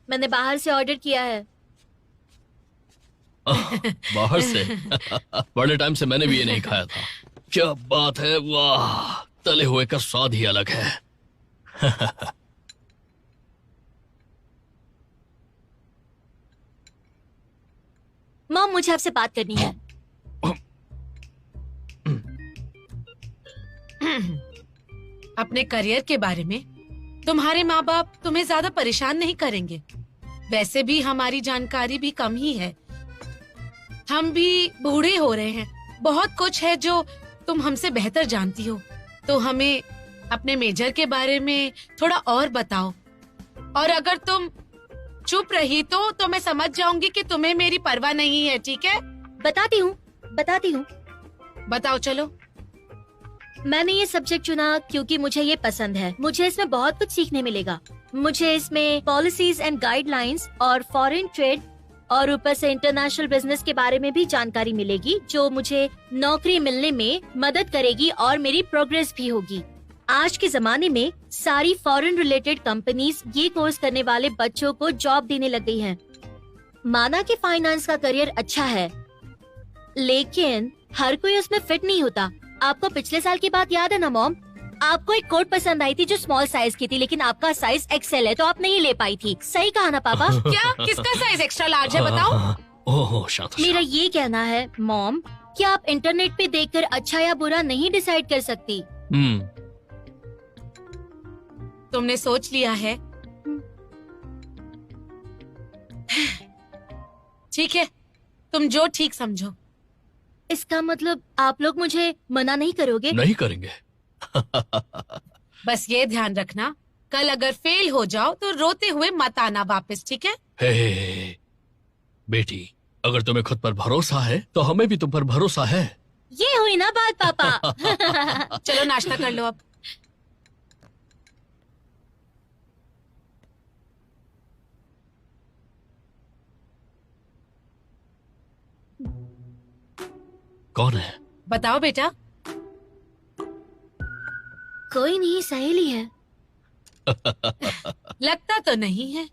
मैंने बाहर से ऑर्डर किया है। बाहर से? बड़े टाइम से मैंने भी ये नहीं खाया था। क्या बात है, वाह, तले हुए का स्वाद ही अलग है। मॉम, मुझे आपसे बात करनी है। अपने करियर के बारे में तुम्हारे माँ बाप तुम्हें ज्यादा परेशान नहीं करेंगे। वैसे भी हमारी जानकारी भी कम ही है, हम भी बूढ़े हो रहे हैं। बहुत कुछ है जो तुम हमसे बेहतर जानती हो, तो हमें अपने मेजर के बारे में थोड़ा और बताओ। और अगर तुम चुप रही तो मैं समझ जाऊंगी कि तुम्हें मेरी परवाह नहीं है। ठीक है? बताती हूँ। बताओ चलो। मैंने ये सब्जेक्ट चुना क्योंकि मुझे ये पसंद है। मुझे इसमें बहुत कुछ सीखने मिलेगा। मुझे इसमें पॉलिसीज एंड गाइडलाइंस और फॉरेन ट्रेड और ऊपर से इंटरनेशनल बिजनेस के बारे में भी जानकारी मिलेगी, जो मुझे नौकरी मिलने में मदद करेगी और मेरी प्रोग्रेस भी होगी। आज के जमाने में सारी फॉरेन रिलेटेड कंपनीज ये कोर्स करने वाले बच्चों को जॉब देने लग गई हैं। माना कि फाइनेंस का करियर अच्छा है, लेकिन हर कोई उसमें फिट नहीं होता। आपको पिछले साल की बात याद है ना मॉम? आपको एक कोट पसंद आई थी जो स्मॉल साइज की थी, लेकिन आपका साइज एक्सेल है तो आप नहीं ले पाई थी। सही कहा ना पापा? क्या? किसका साइज एक्स्ट्रा लार्ज है बताओ? ओह शांत। मेरा ये कहना है मॉम, क्या आप इंटरनेट पे देखकर अच्छा या बुरा नहीं डिसाइड कर सकती? तुमने सोच लिया है? ठीक है, तुम जो ठीक समझो। इसका मतलब आप लोग मुझे मना नहीं करोगे? नहीं करेंगे। बस ये ध्यान रखना, कल अगर फेल हो जाओ तो रोते हुए मत आना वापस। ठीक है? हे बेटी, अगर तुम्हें खुद पर भरोसा है तो हमें भी तुम पर भरोसा है। ये हुई ना बात पापा। चलो नाश्ता कर लो अब। कौन है? बताओ बेटा। कोई नहीं, सहेली है। लगता तो नहीं है।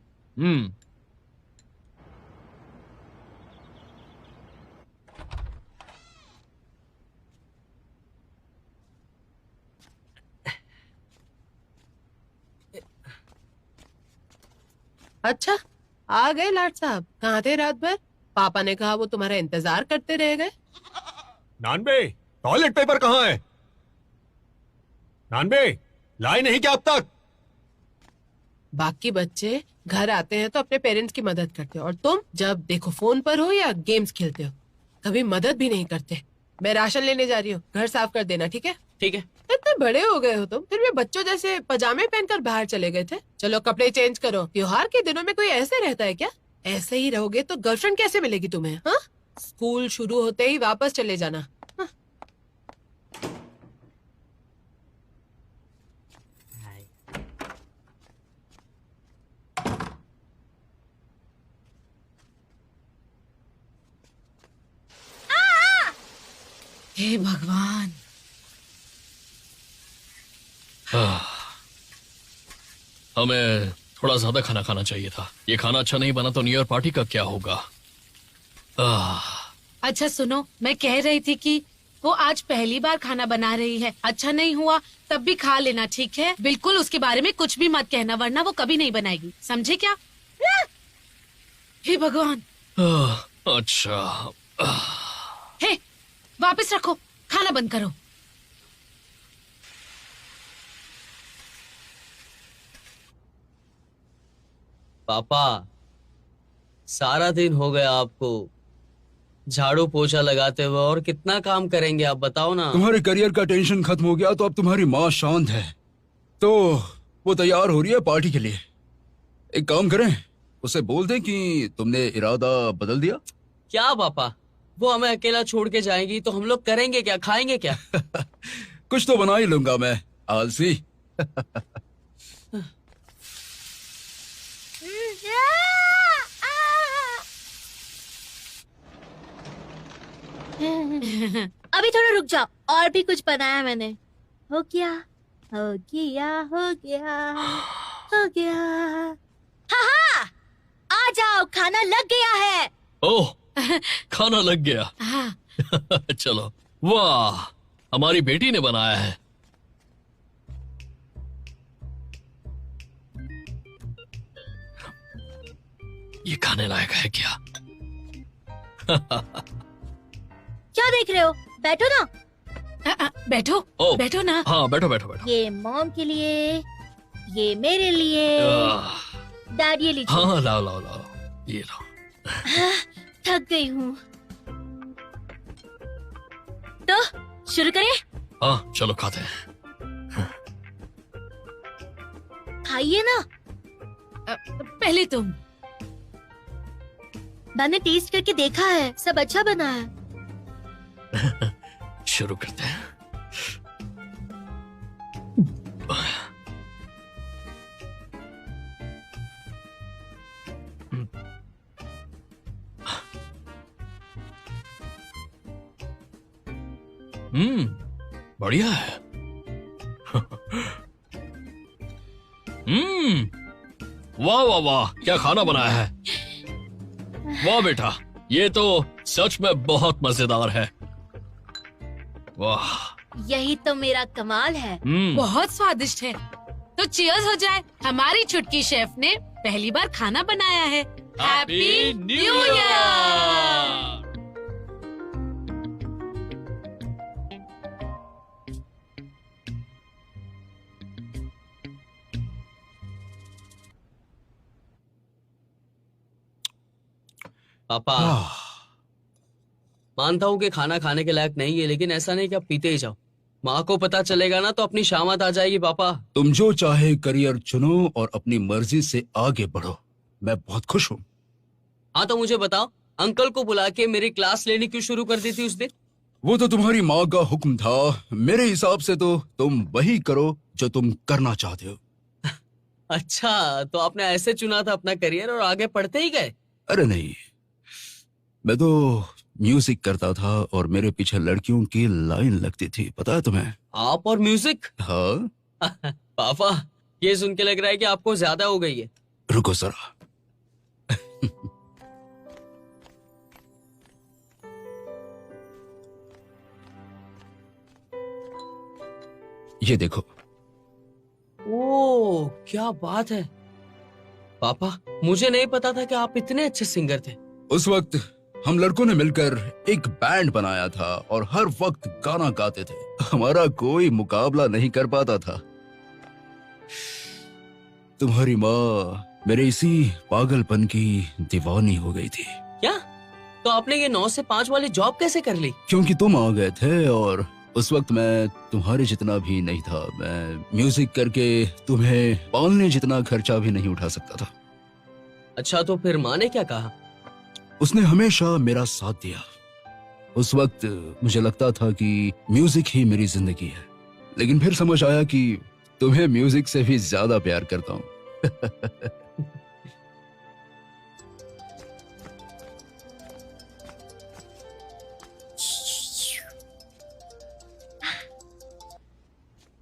अच्छा, आ गए लाट साहब। कहाँ थे रात भर? पापा ने कहा वो तुम्हारा इंतजार करते रह गए। नानबे, टॉयलेट पेपर कहाँ है? नानबे, लाई नहीं क्या अब तक? बाकी बच्चे घर आते हैं तो अपने पेरेंट्स की मदद करते हो, और तुम जब देखो फोन पर हो या गेम्स खेलते हो, कभी मदद भी नहीं करते। मैं राशन लेने जा रही हूँ, घर साफ कर देना। ठीक है? ठीक है। इतने बड़े हो गए हो तुम, फिर भी बच्चों जैसे पजामे पहनकर बाहर चले गए थे। चलो कपड़े चेंज करो। त्योहार के दिनों में कोई ऐसे रहता है क्या? ऐसे ही रहोगे तो गर्लफ्रेंड कैसे मिलेगी तुम्हें? हाँ, स्कूल शुरू होते ही वापस चले जाना। हाँ? हे भगवान। हमें थोड़ा ज्यादा खाना खाना चाहिए था। ये खाना अच्छा नहीं बना तो न्यू ईयर पार्टी का क्या होगा? अच्छा सुनो, मैं कह रही थी कि वो आज पहली बार खाना बना रही है। अच्छा नहीं हुआ तब भी खा लेना, ठीक है? बिल्कुल उसके बारे में कुछ भी मत कहना, वरना वो कभी नहीं बनाएगी। समझे क्या? हे भगवान। अच्छा। हे, वापस रखो, खाना बंद करो। पापा, सारा दिन हो गया आपको झाड़ू पोछा लगाते हुए, और कितना काम करेंगे आप बताओ ना। तुम्हारे करियर का टेंशन खत्म हो गया तो अब तुम्हारी माँ शांत है, तो वो तैयार हो रही है पार्टी के लिए। एक काम करें, उसे बोल दें कि तुमने इरादा बदल दिया। क्या पापा, वो हमें अकेला छोड़ के जाएंगी तो हम लोग करेंगे क्या, खाएंगे क्या? कुछ तो बना ही लूंगा मैं, आलसी। रुक जाओ, और भी कुछ बनाया मैंने। हो गया, हो गया, हो गया, हो गया। हाँ, आ जाओ, खाना लग गया है। ओह, खाना लग गया। हाँ। चलो, वाह, हमारी बेटी ने बनाया है। ये खाने लायक है क्या? क्या देख रहे हो? बैठो ना। बैठो, ओ, बैठो ना। हाँ, बैठो बैठो बैठो। ये मॉम के लिए, ये मेरे लिए। आह, डैड ये लीजिए। हाँ, लाओ लाओ लाओ, ये लो। थक गई हूँ। तो शुरू करें? हाँ, चलो खाते हैं। खाइए ना। पहले तुम। मैंने टेस्ट करके देखा है, सब अच्छा बना है। शुरू करते हैं। बढ़िया है। वाह वाह वाह, क्या खाना बनाया है। वाह बेटा, ये तो सच में बहुत मजेदार है। वाह। यही तो मेरा कमाल है। बहुत स्वादिष्ट है। तो चीयर्स हो जाए। हमारी छुटकी शेफ ने पहली बार खाना बनाया है। Happy new year. पापा, मानता हूँ कि खाना खाने के लायक नहीं है, लेकिन ऐसा नहीं कि आप पीते ही जाओ। माँ को पता चलेगा ना तो अपनी शामत आ जाएगी। पापा, तुम जो चाहे करियर चुनो और अपनी मर्जी से आगे बढ़ो, मैं बहुत खुश हूँ। हाँ, तो मुझे बताओ, अंकल को बुला के मेरी क्लास लेनी क्यों शुरू कर दी थी उस दिन? वो तो तुम्हारी माँ का हुक्म था। मेरे हिसाब से तो तुम वही करो जो तुम करना चाहते हो। अच्छा, तो आपने ऐसे चुना था अपना करियर और आगे पढ़ते ही गए? अरे नहीं, मैं तो म्यूजिक करता था और मेरे पीछे लड़कियों की लाइन लगती थी, पता है तुम्हें? आप और म्यूजिक? हाँ। पापा, ये सुन के लग रहा है कि आपको ज्यादा हो गई है। रुको जरा। ये देखो। ओह, क्या बात है। पापा, मुझे नहीं पता था कि आप इतने अच्छे सिंगर थे। उस वक्त हम लड़कों ने मिलकर एक बैंड बनाया था और हर वक्त गाना गाते थे। हमारा कोई मुकाबला नहीं कर पाता था। तुम्हारी माँ मेरे इसी पागलपन की दीवानी हो गई थी। क्या? तो आपने ये 9 से 5 वाली जॉब कैसे कर ली? क्योंकि तुम आ गए थे और उस वक्त मैं तुम्हारे जितना भी नहीं था। मैं म्यूजिक करके तुम्हें पालने जितना खर्चा भी नहीं उठा सकता था। अच्छा, तो फिर माँ ने क्या कहा? उसने हमेशा मेरा साथ दिया। उस वक्त मुझे लगता था कि म्यूजिक ही मेरी जिंदगी है, लेकिन फिर समझ आया कि तुम्हें म्यूजिक से भी ज्यादा प्यार करता हूँ।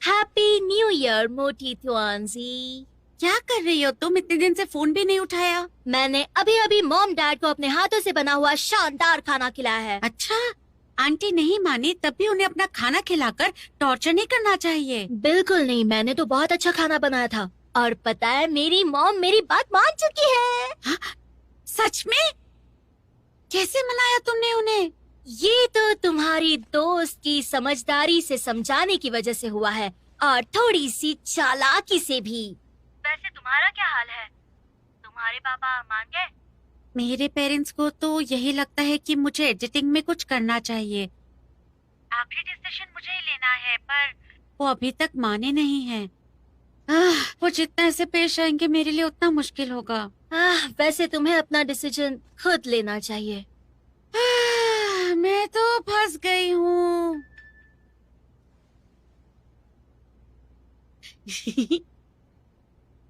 हैप्पी न्यू ईयर मोटी त्वांजी। क्या कर रही हो तुम? इतने दिन से फोन भी नहीं उठाया। मैंने अभी अभी मॉम डैड को अपने हाथों से बना हुआ शानदार खाना खिलाया है। अच्छा, आंटी नहीं मानी तब भी उन्हें अपना खाना खिलाकर टॉर्चर नहीं करना चाहिए। बिल्कुल नहीं, मैंने तो बहुत अच्छा खाना बनाया था और पता है मेरी मॉम मेरी बात मान चुकी है। हाँ? सच में? कैसे मनाया तुमने उन्हें? ये तो तुम्हारी दोस्त की समझदारी से समझाने की वजह से हुआ है और थोड़ी सी चालाकी से भी। वैसे तुम्हारा क्या हाल है? तुम्हारे पापा मान गए? मेरे पेरेंट्स को तो यही लगता है कि मुझे एडिटिंग में कुछ करना चाहिए। आखिरी डिसीजन मुझे ही लेना है, पर वो अभी तक माने नहीं हैं। वो जितना ऐसे पेश आएंगे मेरे लिए उतना मुश्किल होगा। वैसे तुम्हें अपना डिसीजन खुद लेना चाहिए। मैं तो फंस गई हूँ।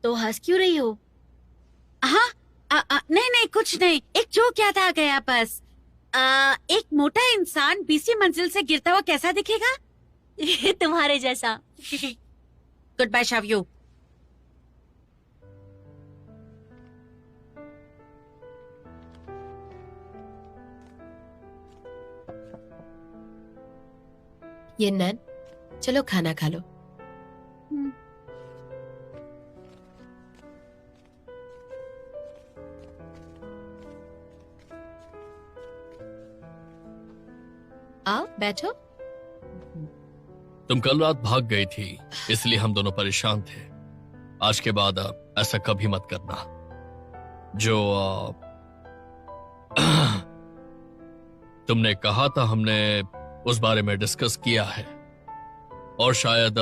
तो हंस क्यों रही हो? हाँ, नहीं नहीं कुछ नहीं, एक जोक याद आ गया बस। एक मोटा इंसान 20वीं मंजिल से गिरता हुआ कैसा दिखेगा? तुम्हारे जैसा। गुड बाय शाव्यू। ये नैन, चलो खाना खा लो। आओ बैठो। तुम कल रात भाग गई थी, इसलिए हम दोनों परेशान थे। आज के बाद ऐसा कभी मत करना। जो तुमने कहा था हमने उस बारे में डिस्कस किया है, और शायद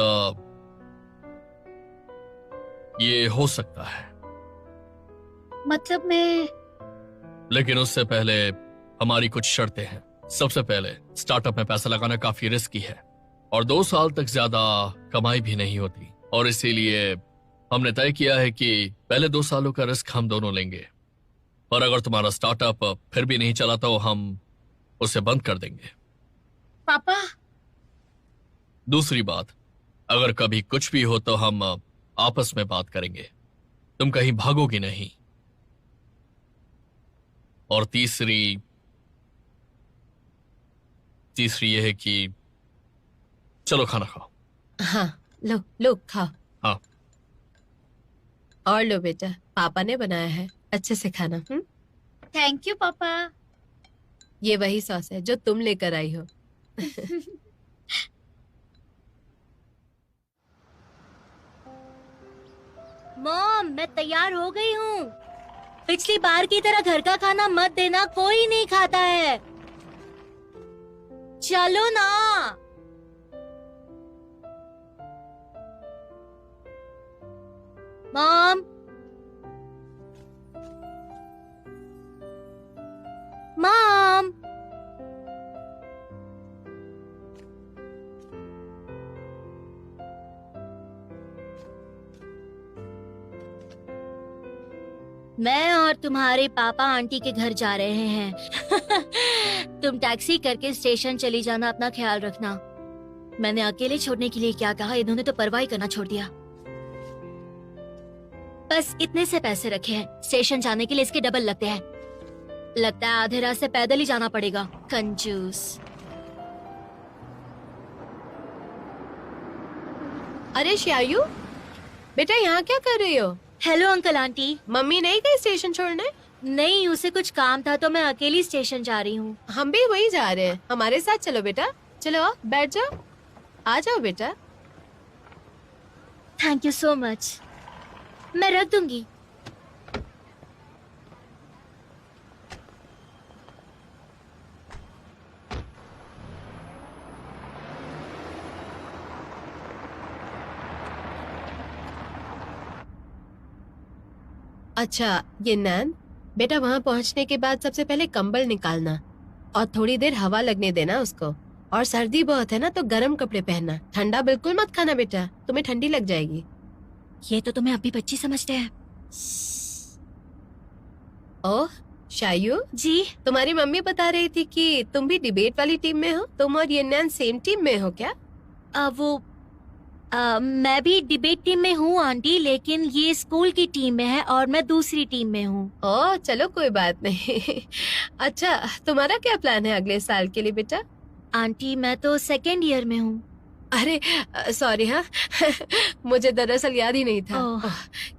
ये हो सकता है। मतलब मैं लेकिन उससे पहले हमारी कुछ शर्तें हैं। सबसे पहले स्टार्टअप में पैसा लगाना काफी रिस्की है और 2 साल तक ज्यादा कमाई भी नहीं होती, और इसीलिए हमने तय किया है कि पहले 2 सालों का रिस्क हम दोनों लेंगे। पर अगर तुम्हारा स्टार्टअप फिर भी नहीं चला तो हम उसे बंद कर देंगे। पापा, दूसरी बात, अगर कभी कुछ भी हो तो हम आपस में बात करेंगे। तुम कहीं भागोगी नहीं। और तीसरी यह है कि चलो खाना खाओ। हाँ लो लो खाओ। हाँ। और लो बेटा, पापा ने बनाया है, अच्छे से खाना। थैंक यू पापा। ये वही सॉस है जो तुम लेकर आई हो। मॉम, मैं तैयार हो गई हूँ। पिछली बार की तरह घर का खाना मत देना, कोई नहीं खाता है। चलो ना। मॉम, मॉम, मैं और तुम्हारे पापा आंटी के घर जा रहे हैं। तुम टैक्सी करके स्टेशन चली जाना, अपना ख्याल रखना। मैंने अकेले छोड़ने के लिए क्या कहा, इन्होंने तो परवाह ही करना छोड़ दिया। बस इतने से पैसे रखे हैं, स्टेशन जाने के लिए इसके डबल लगते हैं। लगता है आधे रात से पैदल ही जाना पड़ेगा, कंजूस। अरे श्यायु, बेटा यहाँ क्या कर रही हो? Hello uncle aunty. मम्मी नहीं गई स्टेशन छोड़ने? नहीं, उसे कुछ काम था तो मैं अकेली स्टेशन जा रही हूँ। हम भी वही जा रहे हैं, हमारे साथ चलो बेटा। चलो आओ, बैठ जाओ, आ जाओ बेटा। Thank you so much. मैं रख दूंगी। अच्छा ये नैन, बेटा वहाँ पहुँचने के बाद सबसे पहले कंबल निकालना और थोड़ी देर हवा लगने देना उसको। और सर्दी बहुत है ना तो गर्म कपड़े पहनना, ठंडा बिल्कुल मत खाना बेटा, तुम्हें ठंडी लग जाएगी। ये तो तुम्हें अभी बच्ची समझते हैं। ओह शायु जी, तुम्हारी मम्मी बता रही थी कि तुम भी डिबेट वाली टीम में हो। तुम और ये नैन सेम टीम में हो क्या? मैं भी डिबेट टीम में हूँ आंटी, लेकिन ये स्कूल की टीम में है और मैं दूसरी टीम में हूँ। ओह चलो कोई बात नहीं। अच्छा तुम्हारा क्या प्लान है अगले साल के लिए बेटा? आंटी मैं तो 2nd ईयर में हूँ। अरे सॉरी हाँ। मुझे दरअसल याद ही नहीं था।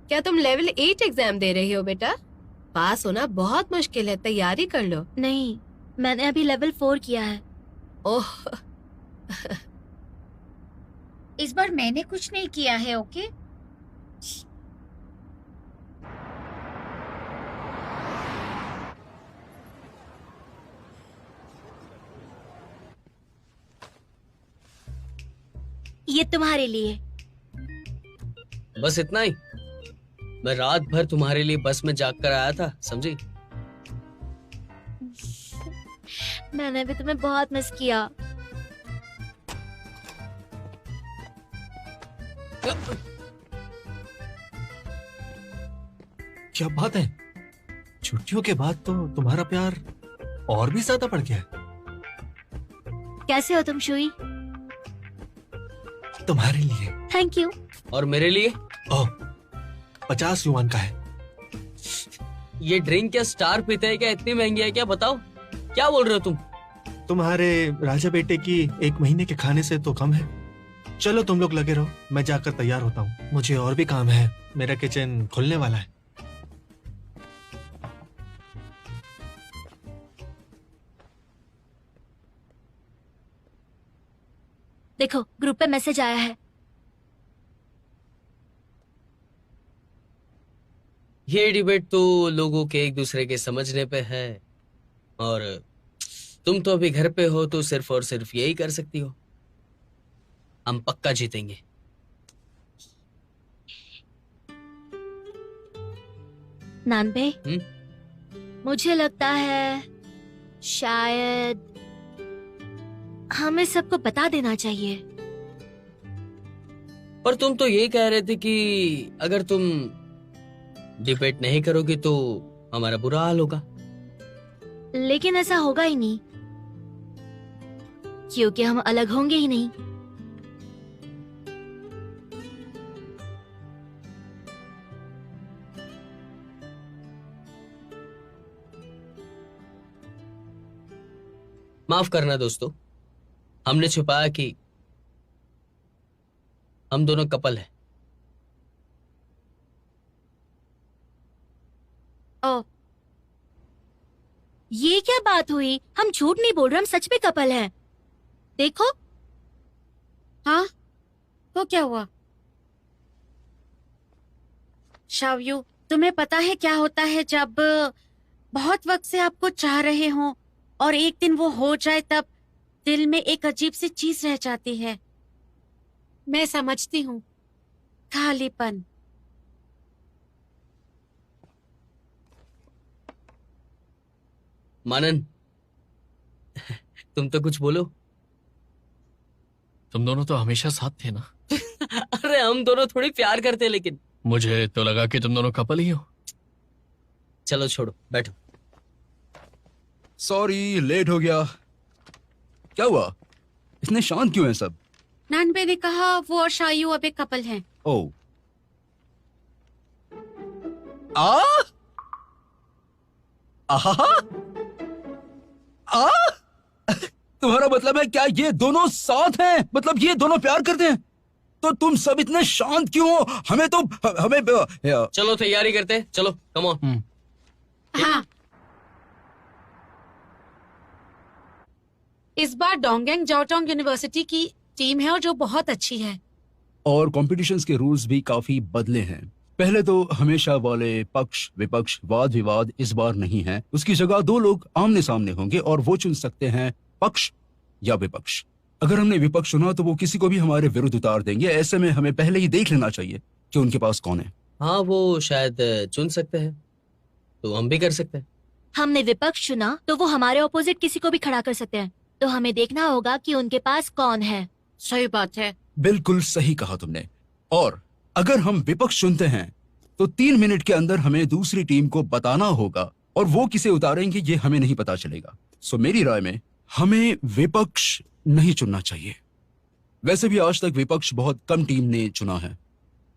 क्या तुम लेवल 8 एग्जाम दे रही हो बेटा? पास होना बहुत मुश्किल है, तैयारी कर लो। नहीं, मैंने अभी लेवल 4 किया है। ओह इस बार मैंने कुछ नहीं किया है। ओके ये तुम्हारे लिए। बस इतना ही? मैं रात भर तुम्हारे लिए बस में जाग कर आया था, समझी? मैंने भी तुम्हें बहुत मिस किया। क्या बात है, छुट्टियों के बाद तो तुम्हारा प्यार और भी ज्यादा बढ़ गया है। कैसे हो तुम शुई? तुम्हारे लिए। Thank you. और मेरे लिए? ओह, 50 युआन का है। ये ड्रिंक क्या स्टार पीते हैं क्या? इतनी महंगी है क्या? बताओ, क्या बोल रहे हो तुम? तुम्हारे राजा बेटे की 1 महीने के खाने से तो कम है। चलो तुम लोग लगे रहो, मैं जाकर तैयार होता हूँ, मुझे और भी काम है। मेरा किचन खुलने वाला है। देखो, ग्रुप पे मैसेज आया है। ये डिबेट तो लोगों के एक दूसरे के समझने पे है, और तुम तो अभी घर पे हो तो सिर्फ और सिर्फ यही कर सकती हो। हम पक्का जीतेंगे। नानबे, मुझे लगता है शायद हमें सबको बता देना चाहिए। पर तुम तो ये कह रहे थे कि अगर तुम डिबेट नहीं करोगे तो हमारा बुरा हाल होगा। लेकिन ऐसा होगा ही नहीं, क्योंकि हम अलग होंगे ही नहीं। माफ करना दोस्तों, हमने छुपाया कि हम दोनों कपल हैं। ओ, ये क्या बात हुई? हम झूठ नहीं बोल रहे, हम सच में कपल हैं। देखो। हाँ, तो क्या हुआ? शावयू, तुम्हें पता है क्या होता है जब बहुत वक्त से आपको चाह रहे हो और एक दिन वो हो जाए, तब दिल में एक अजीब सी चीज रह जाती है। मैं समझती हूँ। खालीपन। मानन, तुम तो कुछ बोलो। तुम दोनों तो हमेशा साथ थे ना? अरे हम दोनों थोड़ी प्यार करते, लेकिन मुझे तो लगा कि तुम दोनों कपल ही हो। चलो छोड़ो, बैठो। सॉरी, लेट हो गया। क्या हुआ? इतने शांत क्यों हैं सब? नानबे ने कहा वो और शायू अब एक कपल हैं। ओ, आ आहा आ तुम्हारा मतलब है क्या ये दोनों साथ हैं? मतलब ये दोनों प्यार करते हैं? तो तुम सब इतने शांत क्यों हो? हमें चलो तैयारी करते, चलो कम ऑन। हाँ, इस बार डोंगेंग जाओटोंग यूनिवर्सिटी की टीम है और जो बहुत अच्छी है। और कॉम्पिटिशन्स के रूल्स भी काफी बदले हैं। पहले तो हमेशा वाले पक्ष विपक्ष वाद विवाद इस बार नहीं है। उसकी जगह 2 लोग आमने सामने होंगे और वो चुन सकते हैं पक्ष या विपक्ष। अगर हमने विपक्ष चुना तो वो किसी को भी हमारे विरुद्ध उतार देंगे। ऐसे में हमें पहले ही देख लेना चाहिए कि उनके पास कौन है। हाँ, वो शायद चुन सकते हैं, तो हम भी कर सकते हैं। हमने विपक्ष चुना तो वो हमारे ऑपोजिट किसी को भी खड़ा कर सकते हैं, तो हमें देखना होगा कि उनके पास कौन है। सही बात है। बिल्कुल सही कहा तुमने। और अगर हम विपक्ष चुनते हैं तो 3 मिनट के अंदर हमें दूसरी टीम को बताना होगा, और वो किसे उतारेंगे ये हमें नहीं पता चलेगा। सो मेरी राय में हमें विपक्ष नहीं चुनना चाहिए। वैसे भी आज तक विपक्ष बहुत कम टीम ने चुना है।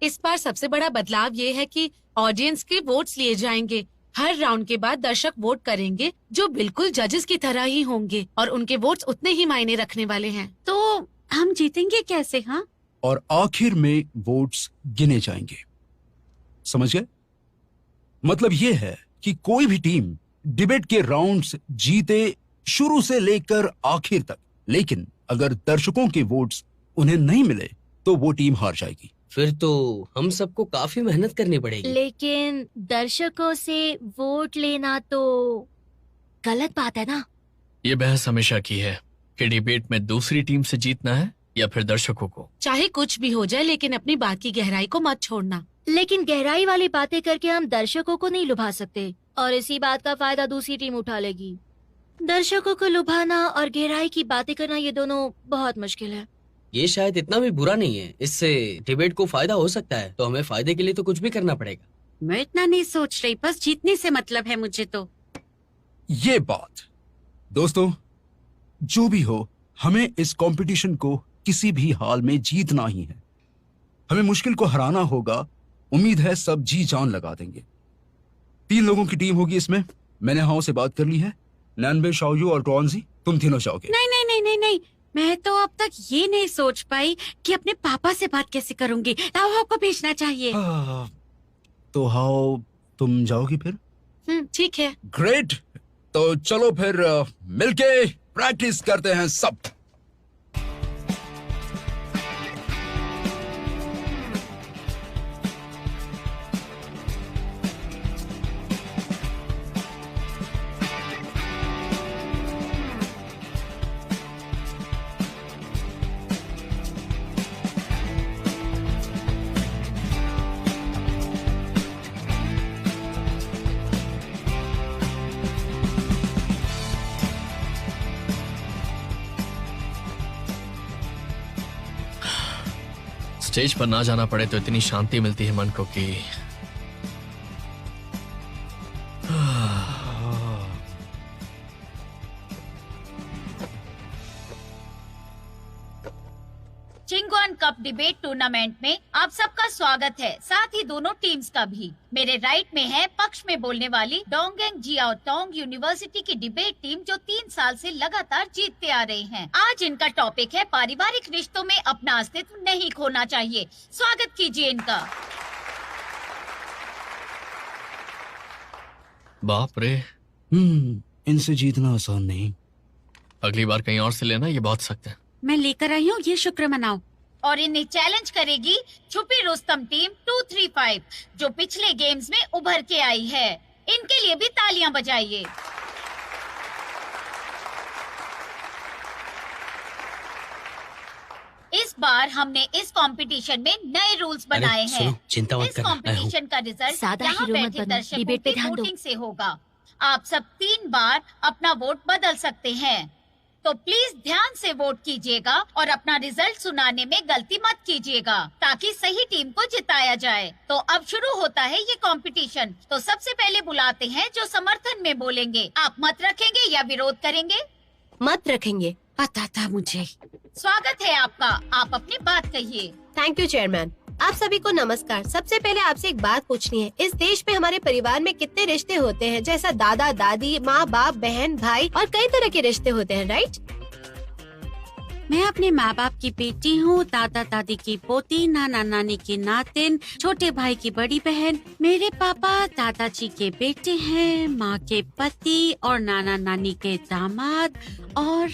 इस बार सबसे बड़ा बदलाव ये है कि ऑडियंस के वोट्स लिए जाएंगे। हर राउंड के बाद दर्शक वोट करेंगे जो बिल्कुल जजेस की तरह ही होंगे, और उनके वोट्स उतने ही मायने रखने वाले हैं। तो हम जीतेंगे कैसे? हाँ, और आखिर में वोट्स गिने जाएंगे। समझ गए? मतलब ये है कि कोई भी टीम डिबेट के राउंड्स जीते शुरू से लेकर आखिर तक, लेकिन अगर दर्शकों के वोट्स उन्हें नहीं मिले तो वो टीम हार जाएगी। फिर तो हम सबको काफी मेहनत करनी पड़ेगी। लेकिन दर्शकों से वोट लेना तो गलत बात है ना? ये बहस हमेशा की है कि डिबेट में दूसरी टीम से जीतना है या फिर दर्शकों को। चाहे कुछ भी हो जाए, लेकिन अपनी बात की गहराई को मत छोड़ना। लेकिन गहराई वाली बातें करके हम दर्शकों को नहीं लुभा सकते, और इसी बात का फायदा दूसरी टीम उठा लेगी। दर्शकों को लुभाना और गहराई की बातें करना, ये दोनों बहुत मुश्किल है। ये शायद इतना भी बुरा नहीं है, इससे डिबेट को फायदा हो सकता है, तो हमें फायदे के लिए तो कुछ भी करना पड़ेगा। मैं इतना नहीं सोच रही, बस जीतने से मतलब है मुझे तो। ये बात दोस्तों, जो भी हो, हमें इस कंपटीशन को किसी भी हाल में जीतना ही है। हमें मुश्किल को हराना होगा। उम्मीद है सब जी जान लगा देंगे। 3 लोगों की टीम होगी इसमें। मैंने हाउ से बात कर ली है। नैनबे, शाओयू और टॉन्जी, तुम तीनों जाओगे। नहीं नहीं नहीं नहीं नहीं, मैं तो अब तक ये नहीं सोच पाई कि अपने पापा से बात कैसे करूंगी। ताओ को भेजना चाहिए। तो हाउ, तुम जाओगी फिर? ठीक है। ग्रेट। तो चलो फिर मिलके प्रैक्टिस करते हैं सब। स्टेज पर ना जाना पड़े तो इतनी शांति मिलती है मन को कि चिंगवान कप डिबेट टूर्नामेंट में आप सबका स्वागत है, साथ ही दोनों टीम्स का भी। मेरे राइट में है पक्ष में बोलने वाली डोंगेंग जियाओटोंग यूनिवर्सिटी की डिबेट टीम, जो 3 साल से लगातार जीतते आ रहे हैं। आज इनका टॉपिक है पारिवारिक रिश्तों में अपना अस्तित्व नहीं खोना चाहिए। स्वागत कीजिए इनका। बाप रे, इनसे जीतना आसान नहीं। अगली बार कहीं और से लेना, ये बहुत सख्त है। मैं लेकर आई हूँ, ये शुक्र मनाओ। और इन्हें चैलेंज करेगी छुपी रुस्तम टीम 235, जो पिछले गेम्स में उभर के आई है। इनके लिए भी तालियां बजाइए। इस बार हमने इस कंपटीशन में नए रूल्स बनाए हैं। सुनो, चिंता मत इस करना, मैं हूँ। कंपटीशन का रिजल्ट सादा यहाँ हीरो मत बैठे बनो, दर्शकों डिबेट पे की ध्यान दो। वोटिंग से होगा। आप सब 3 बार अपना वोट बदल सकते हैं, तो प्लीज ध्यान से वोट कीजिएगा और अपना रिजल्ट सुनाने में गलती मत कीजिएगा, ताकि सही टीम को जिताया जाए। तो अब शुरू होता है ये कंपटीशन। तो सबसे पहले बुलाते हैं जो समर्थन में बोलेंगे। आप मत रखेंगे या विरोध करेंगे? मत रखेंगे। पता था मुझे। स्वागत है आपका, आप अपनी बात कहिए। Thank you chairman. आप सभी को नमस्कार। सबसे पहले आपसे एक बात पूछनी है। इस देश में हमारे परिवार में कितने रिश्ते होते हैं? जैसा दादा दादी, माँ बाप, बहन भाई और कई तरह के रिश्ते होते हैं, राइट? मैं अपने माँ बाप की बेटी हूँ, दादा दादी की पोती, नाना नानी की नातिन, छोटे भाई की बड़ी बहन। मेरे पापा दादाजी के बेटे हैं, माँ के पति और नाना नानी के दामाद। और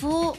वो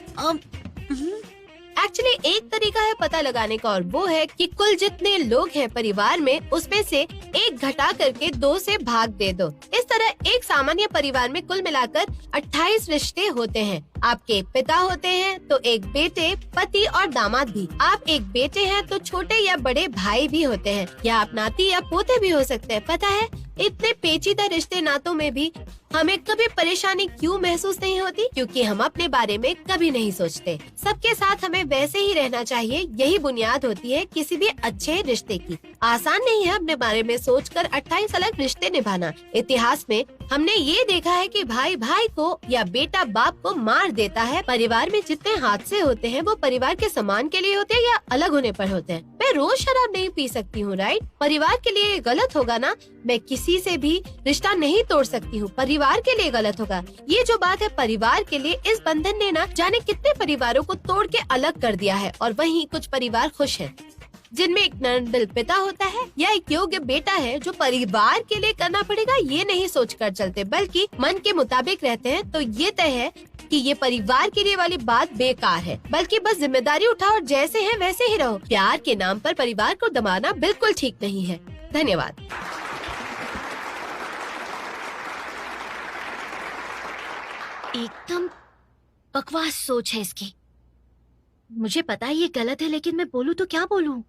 एक्चुअली एक तरीका है पता लगाने का, और वो है कि कुल जितने लोग हैं परिवार में, उसमें से 1 घटा करके 2 से भाग दे दो। इस तरह एक सामान्य परिवार में कुल मिलाकर 28 रिश्ते होते हैं। आपके पिता होते हैं तो एक बेटे, पति और दामाद भी। आप एक बेटे हैं तो छोटे या बड़े भाई भी होते हैं, या आप नाती या पोते भी हो सकते हैं। पता है, इतने पेचीदा रिश्ते नातों में भी हमें कभी परेशानी क्यों महसूस नहीं होती? क्योंकि हम अपने बारे में कभी नहीं सोचते। सबके साथ हमें वैसे ही रहना चाहिए, यही बुनियाद होती है किसी भी अच्छे रिश्ते की। आसान नहीं है अपने बारे में सोचकर 28 अलग रिश्ते निभाना। इतिहास में हमने ये देखा है कि भाई भाई को या बेटा बाप को मार देता है। परिवार में जितने हादसे होते हैं वो परिवार के सम्मान के लिए होते हैं या अलग होने पर होते हैं। मैं रोज शराब नहीं पी सकती हूँ, राइट? परिवार के लिए गलत होगा ना। मैं किसी से भी रिश्ता नहीं तोड़ सकती हूँ, परिवार के लिए गलत होगा। ये जो बात है परिवार के लिए, इस बंधन ने ना जाने कितने परिवारों को तोड़ के अलग कर दिया है। और वहीं कुछ परिवार खुश हैं, जिनमें एक नर्मदिल पिता होता है या एक योग्य बेटा है जो परिवार के लिए करना पड़ेगा ये नहीं सोचकर चलते, बल्कि मन के मुताबिक रहते हैं। तो ये तय है कि ये परिवार के लिए वाली बात बेकार है, बल्कि बस जिम्मेदारी उठाओ और जैसे हैं वैसे ही रहो। प्यार के नाम पर परिवार को दबाना बिल्कुल ठीक नहीं है। धन्यवाद। एकदम बकवास सोच है इसकी। मुझे पता है ये गलत है, लेकिन मैं बोलूं तो क्या बोलूं?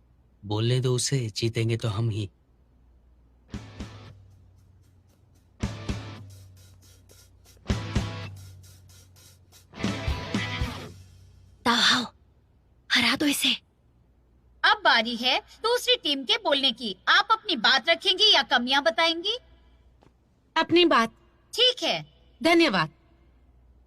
बोलने दो उसे, जीतेंगे तो हम ही। ताओ, हरा दो इसे। अब बारी है दूसरी टीम के बोलने की। आप अपनी बात रखेंगी या कमियां बताएंगी? अपनी बात। ठीक है, धन्यवाद।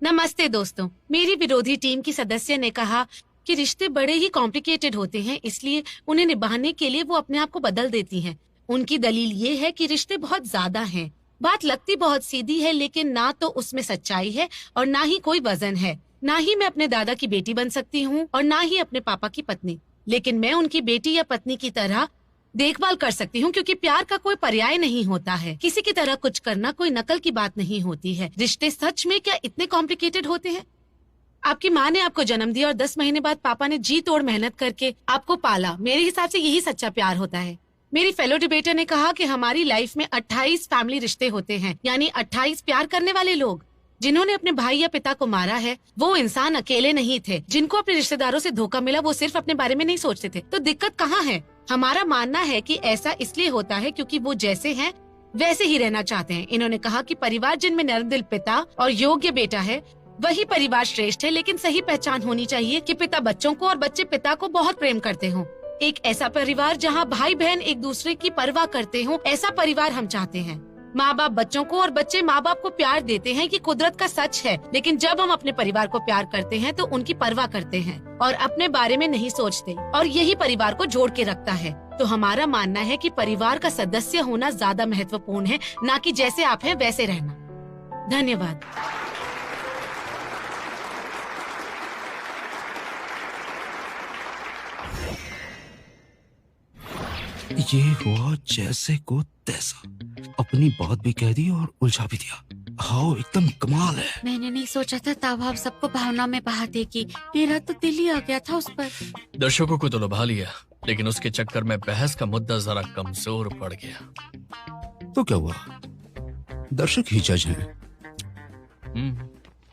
नमस्ते दोस्तों, मेरी विरोधी टीम की सदस्य ने कहा कि रिश्ते बड़े ही कॉम्प्लिकेटेड होते हैं, इसलिए उन्हें निभाने के लिए वो अपने आप को बदल देती हैं। उनकी दलील ये है कि रिश्ते बहुत ज्यादा हैं। बात लगती बहुत सीधी है, लेकिन ना तो उसमें सच्चाई है और ना ही कोई वजन है। ना ही मैं अपने दादा की बेटी बन सकती हूँ और ना ही अपने पापा की पत्नी, लेकिन मैं उनकी बेटी या पत्नी की तरह देखभाल कर सकती हूँ, क्योंकि प्यार का कोई पर्याय नहीं होता है। किसी की तरह कुछ करना कोई नकल की बात नहीं होती है। रिश्ते सच में क्या इतने कॉम्प्लिकेटेड होते हैं? आपकी माँ ने आपको जन्म दिया और 10 महीने बाद पापा ने जी तोड़ मेहनत करके आपको पाला। मेरे हिसाब से यही सच्चा प्यार होता है। मेरी फेलो डिबेटर ने कहा कि हमारी लाइफ में 28 फैमिली रिश्ते होते हैं, यानी 28 प्यार करने वाले लोग। जिन्होंने अपने भाई या पिता को मारा है वो इंसान अकेले नहीं थे। जिनको अपने रिश्तेदारों से धोखा मिला वो सिर्फ अपने बारे में नहीं सोचते थे। तो दिक्कत कहाँ है? हमारा मानना है कि ऐसा इसलिए होता है क्योंकि वो जैसे हैं वैसे ही रहना चाहते हैं। इन्होंने कहा कि परिवार जिनमें नरदिल पिता और योग्य बेटा है वही परिवार श्रेष्ठ है, लेकिन सही पहचान होनी चाहिए कि पिता बच्चों को और बच्चे पिता को बहुत प्रेम करते हों। एक ऐसा परिवार जहाँ भाई बहन एक दूसरे की परवाह करते हों, ऐसा परिवार हम चाहते हैं। माँ बाप बच्चों को और बच्चे माँ बाप को प्यार देते हैं कि कुदरत का सच है, लेकिन जब हम अपने परिवार को प्यार करते हैं तो उनकी परवाह करते हैं और अपने बारे में नहीं सोचते, और यही परिवार को जोड़ के रखता है। तो हमारा मानना है कि परिवार का सदस्य होना ज्यादा महत्वपूर्ण है, ना कि जैसे आप हैं वैसे रहना। धन्यवाद। ये हुआ जैसे को तैसा, अपनी बात भी कह दी और उलझा भी दिया। हाँ, एकदम कमाल है। मैंने नहीं सोचा था तावाब सबको भावना में बहा देगी। मेरा तो दिल ही आ गया था उस पर। दर्शकों को तो लुभा लिया, लेकिन उसके चक्कर में बहस का मुद्दा जरा कमजोर पड़ गया। तो क्या हुआ? दर्शक ही जज हैं।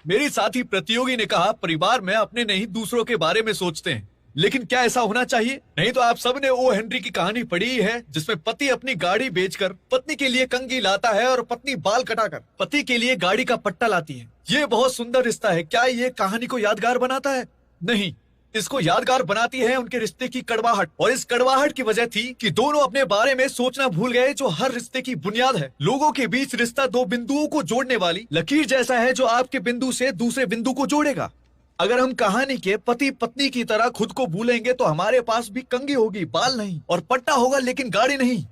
मेरी साथी प्रतियोगी ने कहा परिवार में अपने नहीं दूसरों के बारे में सोचते हैं, लेकिन क्या ऐसा होना चाहिए? नहीं तो आप सबने ओ हेनरी की कहानी पढ़ी है, जिसमें पति अपनी गाड़ी बेचकर पत्नी के लिए कंघी लाता है और पत्नी बाल कटाकर पति के लिए गाड़ी का पट्टा लाती है। ये बहुत सुंदर रिश्ता है। क्या ये कहानी को यादगार बनाता है? नहीं, इसको यादगार बनाती है उनके रिश्ते की कड़वाहट। और इस कड़वाहट की वजह थी कि दोनों अपने बारे में सोचना भूल गए, जो हर रिश्ते की बुनियाद है। लोगों के बीच रिश्ता दो बिंदुओं को जोड़ने वाली लकीर जैसा है, जो आपके बिंदु से दूसरे बिंदु को जोड़ेगा। अगर हम कहानी के पति पत्नी की तरह खुद को भूलेंगे तो हमारे पास भी कंघी होगी, बाल नहीं, और पट्टा होगा लेकिन गाड़ी नहीं।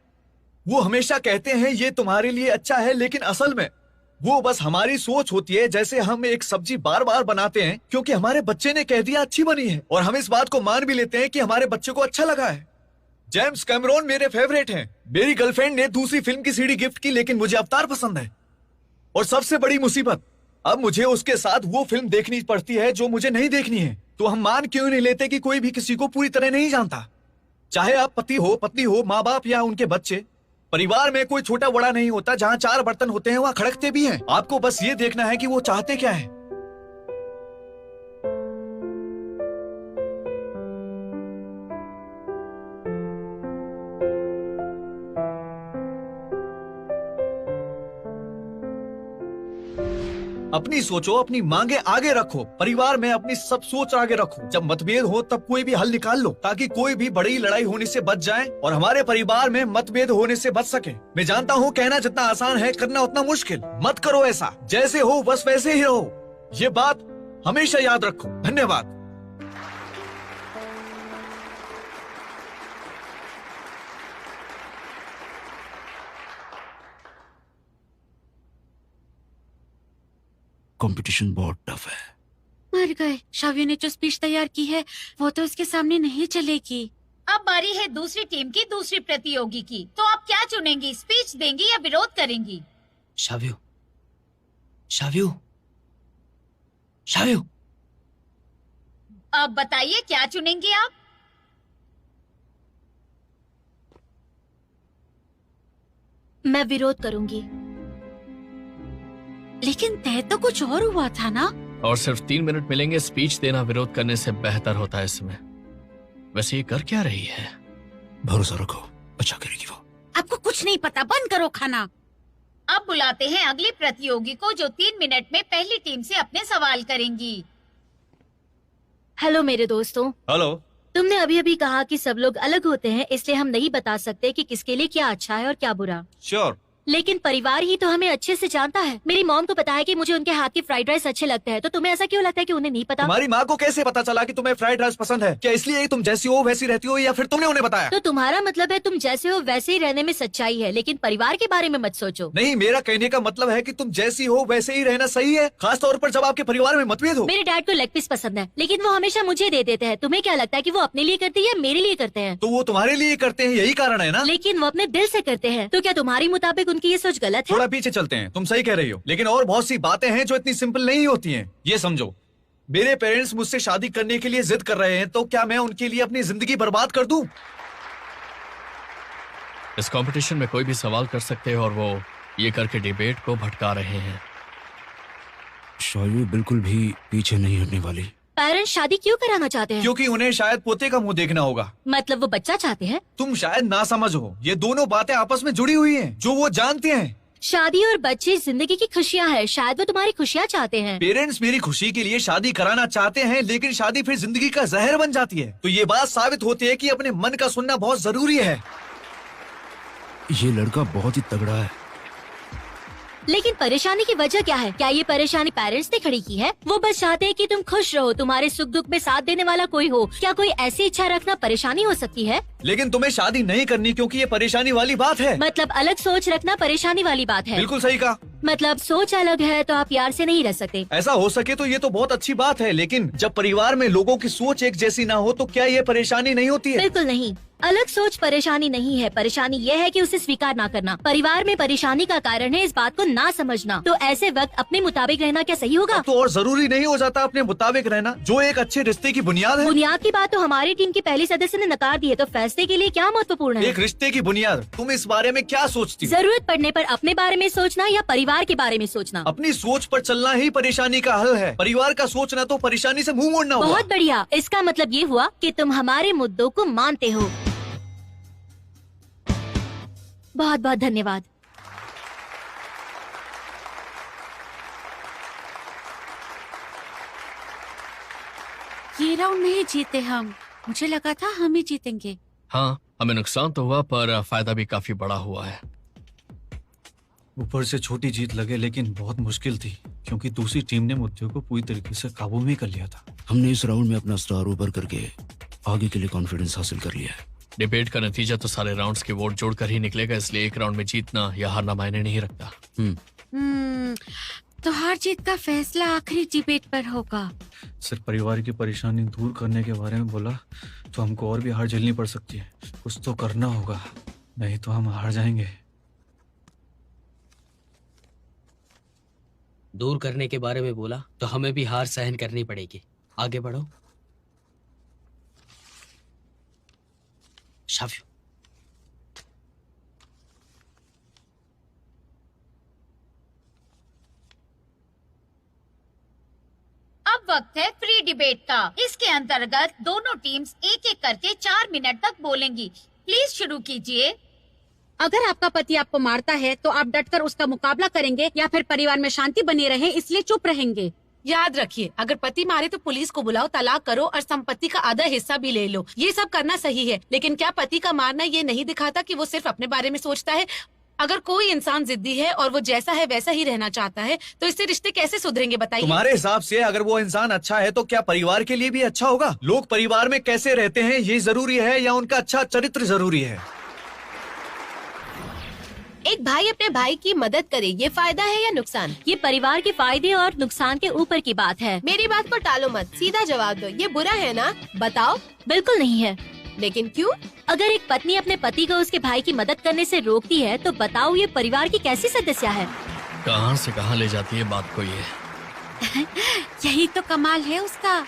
वो हमेशा कहते हैं ये तुम्हारे लिए अच्छा है, लेकिन असल में वो बस हमारी सोच होती है। जैसे हम एक सब्जी बार बार बनाते हैं क्योंकि हमारे बच्चे ने कह दिया अच्छी बनी है, और हम इस बात को मान भी लेते हैं कि हमारे बच्चे को अच्छा लगा है। जेम्स कैमरॉन मेरे फेवरेट हैं। मेरी गर्लफ्रेंड ने दूसरी फिल्म की सीडी गिफ्ट की, लेकिन मुझे अवतार पसंद है। और सबसे बड़ी मुसीबत, अब मुझे उसके साथ वो फिल्म देखनी पड़ती है जो मुझे नहीं देखनी है। तो हम मान क्यों नहीं लेते कि कोई भी किसी को पूरी तरह नहीं जानता? चाहे आप पति हो, पत्नी हो, माँ बाप या उनके बच्चे। परिवार में कोई छोटा बड़ा नहीं होता। जहाँ 4 बर्तन होते हैं वहाँ खड़कते भी हैं। आपको बस ये देखना है कि वो चाहते क्या है। अपनी सोचो, अपनी मांगे आगे रखो। परिवार में अपनी सब सोच आगे रखो। जब मतभेद हो तब कोई भी हल निकाल लो, ताकि कोई भी बड़ी लड़ाई होने से बच जाए और हमारे परिवार में मतभेद होने से बच सके। मैं जानता हूँ कहना जितना आसान है, करना उतना मुश्किल। मत करो ऐसा। जैसे हो बस वैसे ही रहो। ये बात हमेशा याद रखो। धन्यवाद। कंपटीशन बहुत टफ है। मर गए। शावियो ने जो स्पीच तैयार की है वो तो इसके सामने नहीं चलेगी। अब बारी है दूसरी टीम की दूसरी प्रतियोगी की। तो आप क्या चुनेंगी? स्पीच देंगी या विरोध करेंगी? शावियो, शावियो, शावियो। अब बताइए क्या चुनेंगी आप? मैं विरोध करूंगी। लेकिन तय तो कुछ और हुआ था ना? और सिर्फ 3 मिनट मिलेंगे। स्पीच देना विरोध करने से बेहतर होता है इसमें। वैसे ये कर क्या रही है? भरोसा रखो, अच्छा करेगी वो। आपको कुछ नहीं पता, बंद करो खाना। अब बुलाते हैं अगली प्रतियोगी को, जो 3 मिनट में पहली टीम से अपने सवाल करेंगी। हेलो मेरे दोस्तों। हेलो। तुमने अभी अभी कहा कि सब लोग अलग होते हैं, इसलिए हम नहीं बता सकते कि किसके लिए क्या अच्छा है और क्या बुरा। श्योर। लेकिन परिवार ही तो हमें अच्छे से जानता है। मेरी मॉम को पता है कि मुझे उनके हाथ की फ्राइड राइस अच्छे लगते हैं, तो तुम्हें ऐसा क्यों लगता है कि उन्हें नहीं पता? तुम्हारी माँ को कैसे पता चला कि तुम्हें फ्राइड राइस पसंद है? क्या इसलिए तुम जैसी हो वैसी रहती हो, या फिर तुमने उन्हें बताया? तो तुम्हारा मतलब है तुम जैसे हो वैसे ही रहने में सच्चाई है, लेकिन परिवार के बारे में मत सोचो। नहीं, मेरा कहने का मतलब है कि तुम जैसी हो वैसे ही रहना सही है, खास तौर पर जब आपके परिवार में मतभेद हो। मेरे डैड को लेग पीस पसंद है, लेकिन वो हमेशा मुझे दे देते हैं। तुम्हें क्या लगता है कि वो अपने लिए करते हैं या मेरे लिए करते हैं? तो वो तुम्हारे लिए करते हैं, यही कारण है ना? लेकिन वो अपने दिल से करते हैं, तो क्या तुम्हारी मुताबिक उनकी ये सोच गलत है? थोड़ा पीछे चलते हैं, तुम सही कह रही हो, लेकिन और बहुत सी बातें हैं जो इतनी सिंपल नहीं होती हैं। ये समझो, मेरे पेरेंट्स मुझसे शादी करने के लिए जिद कर रहे हैं, तो क्या मैं उनके लिए अपनी जिंदगी बर्बाद कर दूं? इस कंपटीशन में कोई भी सवाल कर सकते हैं और वो ये करके डिबेट को भटका रहे हैं। शायद बिल्कुल भी पीछे नहीं हटने वाली। पेरेंट्स शादी क्यों कराना चाहते हैं? क्योंकि उन्हें शायद पोते का मुंह देखना होगा। मतलब वो बच्चा चाहते हैं? तुम शायद ना समझ हो, ये दोनों बातें आपस में जुड़ी हुई हैं, जो वो जानते हैं। शादी और बच्चे जिंदगी की खुशियाँ है, शायद वो तुम्हारी खुशियाँ चाहते हैं। पेरेंट्स मेरी खुशी के लिए शादी कराना चाहते हैं, लेकिन शादी फिर जिंदगी का जहर बन जाती है। तो ये बात साबित होती है कि अपने मन का सुनना बहुत जरूरी है। ये लड़का बहुत ही तगड़ा है। लेकिन परेशानी की वजह क्या है? क्या ये परेशानी पेरेंट्स ने खड़ी की है? वो बस चाहते हैं कि तुम खुश रहो, तुम्हारे सुख दुख में साथ देने वाला कोई हो। क्या कोई ऐसी इच्छा रखना परेशानी हो सकती है? लेकिन तुम्हें शादी नहीं करनी क्योंकि ये परेशानी वाली बात है। मतलब अलग सोच रखना परेशानी वाली बात है। बिल्कुल सही कहा। मतलब सोच अलग है तो आप प्यार से नहीं रह सकते। ऐसा हो सके तो ये तो बहुत अच्छी बात है, लेकिन जब परिवार में लोगों की सोच एक जैसी ना हो तो क्या ये परेशानी नहीं होती है? बिल्कुल नहीं, अलग सोच परेशानी नहीं है। परेशानी ये है कि उसे स्वीकार ना करना। परिवार में परेशानी का कारण है इस बात को ना समझना। तो ऐसे वक्त अपने मुताबिक रहना क्या सही होगा? तो और जरूरी नहीं हो जाता अपने मुताबिक रहना, जो एक अच्छे रिश्ते की बुनियाद है। बुनियाद की बात तो हमारी टीम की पहली सदस्य ने नकार दी है, तो फैसले के लिए क्या महत्वपूर्ण है? एक रिश्ते की बुनियाद, तुम इस बारे में क्या सोचती हो? जरूरत पड़ने पर अपने बारे में सोचना या परिवार के बारे में सोचना? अपनी सोच पर चलना ही परेशानी का हल है। परिवार का सोचना तो परेशानी से मुंह मोड़ना होगा। बहुत बढ़िया, इसका मतलब ये हुआ कि तुम हमारे मुद्दों को मानते हो। बहुत बहुत धन्यवाद। ये राउंड नहीं जीते हम, मुझे लगा था हम ही जीतेंगे। हाँ, हमें नुकसान तो हुआ पर फायदा भी काफी बड़ा हुआ है। ऊपर से छोटी जीत लगे, लेकिन बहुत मुश्किल थी क्योंकि दूसरी टीम ने मुद्दों को पूरी तरीके से काबू में कर लिया था। हमने इस राउंड में अपना स्टार ऊपर करके आगे के लिए कॉन्फिडेंस हासिल कर लिया है। डिबेट का नतीजा तो सारे राउंड्स के वोट जोड़कर ही निकलेगा, इसलिए एक राउंड में जीतना या हारना मायने नहीं रखता। तो हार जीत का फैसला आखिरी डिबेट पर होगा। सिर्फ परिवार की परेशानी दूर करने के बारे में बोला तो हमको और भी हार झेलनी पड़ सकती है। कुछ तो करना होगा, नहीं तो हम हार जाएंगे। दूर करने के बारे में बोला तो हमें भी हार सहन करनी पड़ेगी। आगे बढ़ो। शाफी, अब वक्त है फ्री डिबेट का। इसके अंतर्गत दोनों टीम्स एक एक करके 4 मिनट तक बोलेंगी। प्लीज शुरू कीजिए। अगर आपका पति आपको मारता है तो आप डटकर उसका मुकाबला करेंगे या फिर परिवार में शांति बनी रहे इसलिए चुप रहेंगे? याद रखिए, अगर पति मारे तो पुलिस को बुलाओ, तलाक करो और संपत्ति का आधा हिस्सा भी ले लो। ये सब करना सही है, लेकिन क्या पति का मारना ये नहीं दिखाता कि वो सिर्फ अपने बारे में सोचता है? अगर कोई इंसान जिद्दी है और वो जैसा है वैसा ही रहना चाहता है तो इससे रिश्ते कैसे सुधरेंगे बताइए? तुम्हारे हिसाब से अगर वो इंसान अच्छा है तो क्या परिवार के लिए भी अच्छा होगा? लोग परिवार में कैसे रहते हैं ये जरूरी है या उनका अच्छा चरित्र जरूरी है? एक भाई अपने भाई की मदद करे, ये फायदा है या नुकसान? ये परिवार के फायदे और नुकसान के ऊपर की बात है। मेरी बात को टालो मत, सीधा जवाब दो। ये बुरा है ना? बताओ। बिल्कुल नहीं है। लेकिन क्यों? अगर एक पत्नी अपने पति को उसके भाई की मदद करने से रोकती है तो बताओ ये परिवार की कैसी सदस्य है? कहाँ से कहाँ ले जाती है बात को ये। यही तो कमाल है उसका।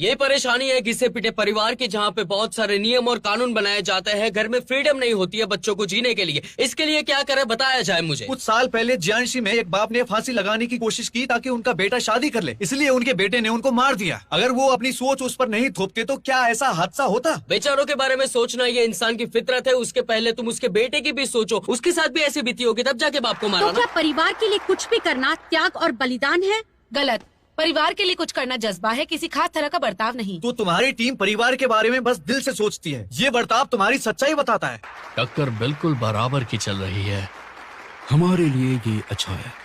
ये परेशानी है घिसे पिटे परिवार की, जहाँ पे बहुत सारे नियम और कानून बनाए जाते हैं। घर में फ्रीडम नहीं होती है बच्चों को जीने के लिए। इसके लिए क्या करे बताया जाए मुझे। कुछ साल पहले जियांशी में एक बाप ने फांसी लगाने की कोशिश की ताकि उनका बेटा शादी कर ले, इसलिए उनके बेटे ने उनको मार दिया। अगर वो अपनी सोच उस पर नहीं थोपते तो क्या ऐसा हादसा होता? बेचारों के बारे में सोचना ये इंसान की फितरत है। उसके पहले तुम उसके बेटे की भी सोचो, उसके साथ भी ऐसी बीती होगी, तब जाके बाप को मारा तो क्या परिवार के लिए कुछ भी करना त्याग और बलिदान है? गलत। परिवार के लिए कुछ करना जज्बा है, किसी खास तरह का बर्ताव नहीं। तो तुम्हारी टीम परिवार के बारे में बस दिल से सोचती है, ये बर्ताव तुम्हारी सच्चाई बताता है। टक्कर बिल्कुल बराबर की चल रही है। हमारे लिए ये अच्छा है।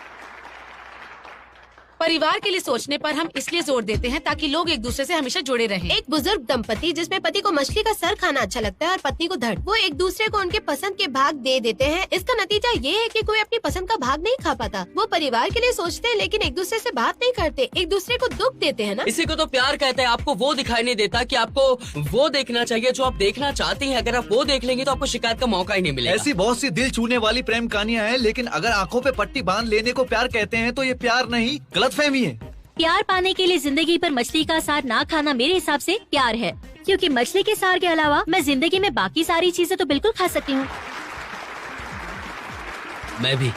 परिवार के लिए सोचने पर हम इसलिए जोर देते हैं ताकि लोग एक दूसरे से हमेशा जुड़े रहें। एक बुजुर्ग दंपति जिसमें पति को मछली का सर खाना अच्छा लगता है और पत्नी को धड़, वो एक दूसरे को उनके पसंद के भाग दे देते हैं। इसका नतीजा ये है कि कोई अपनी पसंद का भाग नहीं खा पाता। वो परिवार के लिए सोचते हैं लेकिन एक दूसरे से बात नहीं करते, एक दूसरे को दुख देते हैं ना। इसी को तो प्यार कहते हैं। आपको वो दिखाई नहीं देता कि आपको वो देखना चाहिए जो आप देखना चाहती हैं। अगर आप वो देख लेंगे तो आपको शिकायत का मौका ही नहीं मिलेगा। ऐसी बहुत सी दिल छूने वाली प्रेम कहानियां हैं, लेकिन अगर आंखों पे पट्टी बांध लेने को प्यार कहते हैं तो ये प्यार नहीं, गलतफहमी है। प्यार पाने के लिए जिंदगी पर मछली का सार ना खाना मेरे हिसाब से प्यार है, क्योंकि मछली के सार के अलावा मैं जिंदगी में बाकी सारी चीजें तो बिल्कुल खा सकती हूँ। मैं भी।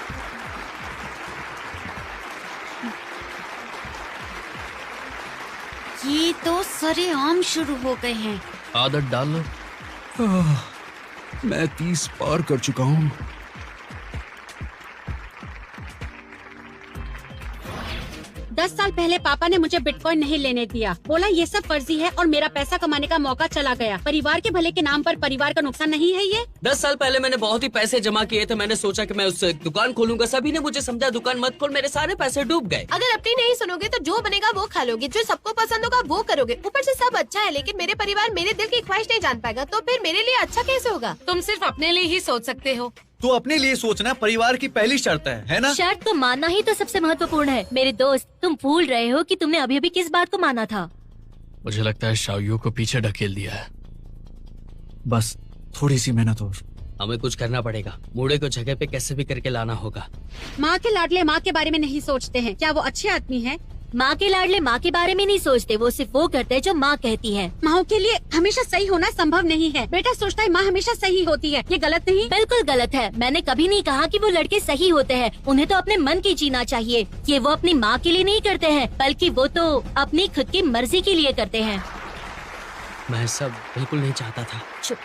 ये तो सरेआम शुरू हो गए हैं। आदत डाल लो। मैं 30 पार कर चुका हूँ। दस साल पहले पापा ने मुझे बिटकॉइन नहीं लेने दिया। बोला ये सब फर्जी है और मेरा पैसा कमाने का मौका चला गया। परिवार के भले के नाम पर परिवार का नुकसान नहीं है ये। 10 साल पहले मैंने बहुत ही पैसे जमा किए थे। मैंने सोचा कि मैं उससे दुकान खोलूंगा। सभी ने मुझे समझा दुकान मत खोल। मेरे सारे पैसे डूब गए। अगर अपनी नहीं सुनोगे तो जो बनेगा वो खा लोगे, जो सबको पसंद होगा वो करोगे। ऊपर से सब अच्छा है लेकिन मेरे परिवार मेरे दिल की ख्वाहिश नहीं जान पाएगा, तो फिर मेरे लिए अच्छा कैसे होगा? तुम सिर्फ अपने लिए ही सोच सकते हो। तो अपने लिए सोचना परिवार की पहली शर्त है ना? शर्त को मानना ही तो सबसे महत्वपूर्ण है। मेरे दोस्त, तुम भूल रहे हो कि तुमने अभी अभी किस बात को माना था। मुझे लगता है शाओयू को पीछे ढकेल दिया है। बस थोड़ी सी मेहनत और। हमें कुछ करना पड़ेगा। मूडे को जगह पे कैसे भी करके लाना होगा। माँ के लाडले माँ के बारे में नहीं सोचते हैं। क्या वो अच्छे आदमी है? माँ के लाडले माँ के बारे में नहीं सोचते, वो सिर्फ वो करते हैं जो माँ कहती है। माँ के लिए हमेशा सही होना संभव नहीं है। बेटा सोचता है माँ हमेशा सही होती है, ये गलत नहीं? बिल्कुल गलत है। मैंने कभी नहीं कहा कि वो लड़के सही होते हैं। उन्हें तो अपने मन की जीना चाहिए। ये वो अपनी माँ के लिए नहीं करते हैं, बल्कि वो तो अपनी खुद की मर्जी के लिए करते हैं। मैं सब बिल्कुल नहीं चाहता था।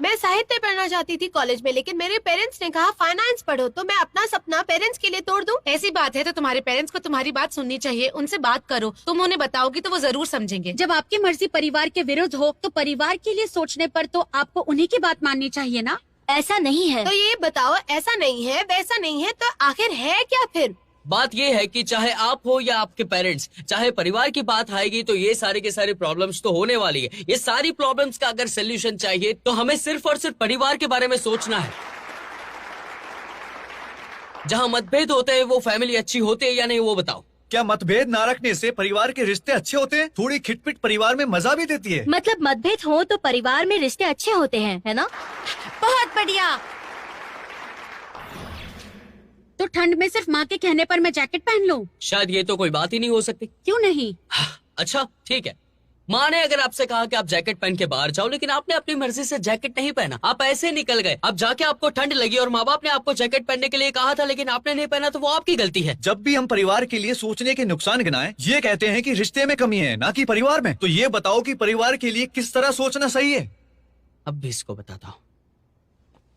मैं साहित्य पढ़ना चाहती थी कॉलेज में, लेकिन मेरे पेरेंट्स ने कहा फाइनेंस पढ़ो, तो मैं अपना सपना पेरेंट्स के लिए तोड़ दूं? ऐसी बात है तो तुम्हारे पेरेंट्स को तुम्हारी बात सुननी चाहिए। उनसे बात करो, तुम उन्हें बताओगी तो वो जरूर समझेंगे। जब आपकी मर्जी परिवार के विरुद्ध हो तो परिवार के लिए सोचने पर तो आपको उन्हीं की बात माननी चाहिए ना। ऐसा नहीं है। तो ये बताओ, ऐसा नहीं है वैसा नहीं है तो आखिर है क्या फिर? बात ये है कि चाहे आप हो या आपके पेरेंट्स, चाहे परिवार की बात आएगी तो ये सारे के सारे प्रॉब्लम्स तो होने वाली है। ये सारी प्रॉब्लम्स का अगर सोल्यूशन चाहिए तो हमें सिर्फ और सिर्फ परिवार के बारे में सोचना है। जहाँ मतभेद होते हैं वो फैमिली अच्छी होती है या नहीं, वो बताओ। क्या मतभेद ना रखने से परिवार के रिश्ते अच्छे होते हैं? थोड़ी खिटपिट परिवार में मजा भी देती है। मतलब मतभेद हो तो परिवार में रिश्ते अच्छे होते हैं, है ना? बहुत बढ़िया। तो ठंड में सिर्फ माँ के कहने पर मैं जैकेट पहन लूं? शायद ये तो कोई बात ही नहीं हो सकती। क्यों नहीं? अच्छा ठीक है, माँ ने अगर आपसे कहा कि आप जैकेट पहन के बाहर जाओ, लेकिन आपने अपनी मर्जी से जैकेट नहीं पहना, आप ऐसे निकल गए। अब जाके आपको ठंड लगी और माँ बाप ने आपको जैकेट पहनने के लिए कहा था लेकिन आपने नहीं पहना, तो वो आपकी गलती है। जब भी हम परिवार के लिए सोचने के नुकसान गिनाएं, ये कहते हैं कि रिश्ते में कमी है ना कि परिवार में। तो ये बताओ कि परिवार के लिए किस तरह सोचना सही है? अब भी इसको बताता हूँ।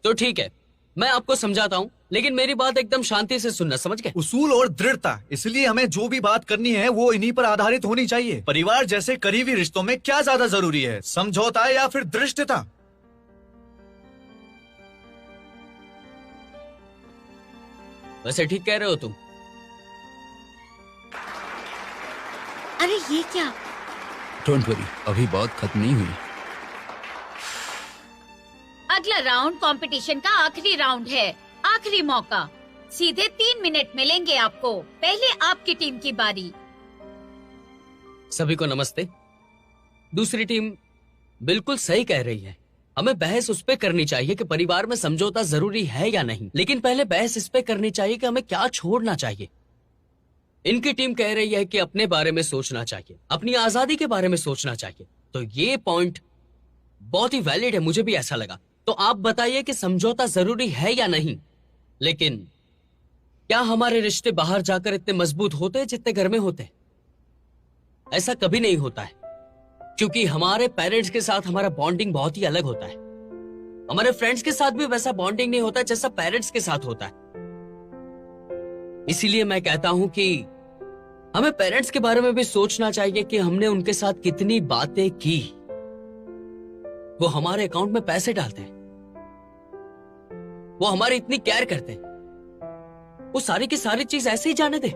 तो ठीक है, मैं आपको समझाता हूँ, लेकिन मेरी बात एकदम शांति से सुनना, समझ गए? उसूल और दृढ़ता, इसलिए हमें जो भी बात करनी है वो इन्हीं पर आधारित होनी चाहिए। परिवार जैसे करीबी रिश्तों में क्या ज्यादा जरूरी है, समझौता या फिर दृढ़ता? वैसे ठीक कह रहे हो तुम। अरे ये क्या? डोंट वरी, अभी बात खत्म नहीं हुई। अगला राउंड कंपटीशन का आखिरी राउंड है, आखिरी मौका। सीधे 3 मिनट मिलेंगे आपको। पहले आपकी टीम की बारी। सभी को नमस्ते। दूसरी टीम बिल्कुल सही कह रही है। हमें बहस उस पे करनी चाहिए कि परिवार में समझौता जरूरी है या नहीं, लेकिन पहले बहस इस पे करनी चाहिए कि हमें क्या छोड़ना चाहिए। इनकी टीम कह रही है कि अपने बारे में सोचना चाहिए, अपनी आजादी के बारे में सोचना चाहिए। तो ये पॉइंट बहुत ही वैलिड है, मुझे भी ऐसा लगा। तो आप बताइए कि समझौता जरूरी है या नहीं। लेकिन क्या हमारे रिश्ते बाहर जाकर इतने मजबूत होते हैं जितने घर में होते हैं? ऐसा कभी नहीं होता है, क्योंकि हमारे पेरेंट्स के साथ हमारा बॉन्डिंग बहुत ही अलग होता है। हमारे फ्रेंड्स के साथ भी वैसा बॉन्डिंग नहीं होता जैसा पेरेंट्स के साथ होता है। इसीलिए मैं कहता हूं कि हमें पेरेंट्स के बारे में भी सोचना चाहिए कि हमने उनके साथ कितनी बातें की। वो हमारे अकाउंट में पैसे डालते हैं, वो हमारी इतनी केयर करते हैं, वो सारी की सारी चीज ऐसे ही जाने दे।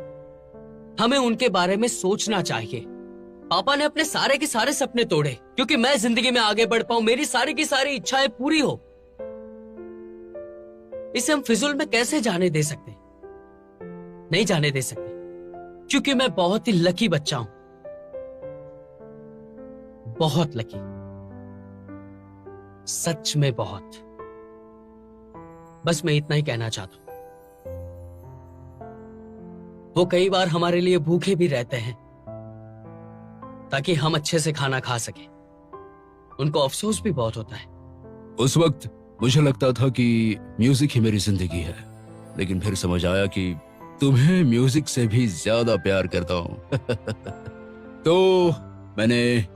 हमें उनके बारे में सोचना चाहिए। पापा ने अपने सारे के सारे सपने तोड़े क्योंकि मैं जिंदगी में आगे बढ़ पाऊं, मेरी सारी की सारी इच्छाएं पूरी हो। इसे हम फिजूल में कैसे जाने दे सकते? नहीं जाने दे सकते, क्योंकि मैं बहुत ही लकी बच्चा हूं, बहुत लकी, सच में बहुत। बस मैं इतना ही कहना चाहता हूं। वो कई बार हमारे लिए भूखे भी रहते हैं ताकि हम अच्छे से खाना खा सके। उनको अफसोस भी बहुत होता है। उस वक्त मुझे लगता था कि म्यूजिक ही मेरी जिंदगी है, लेकिन फिर समझ आया कि तुम्हें म्यूजिक से भी ज्यादा प्यार करता हूं। तो मैंने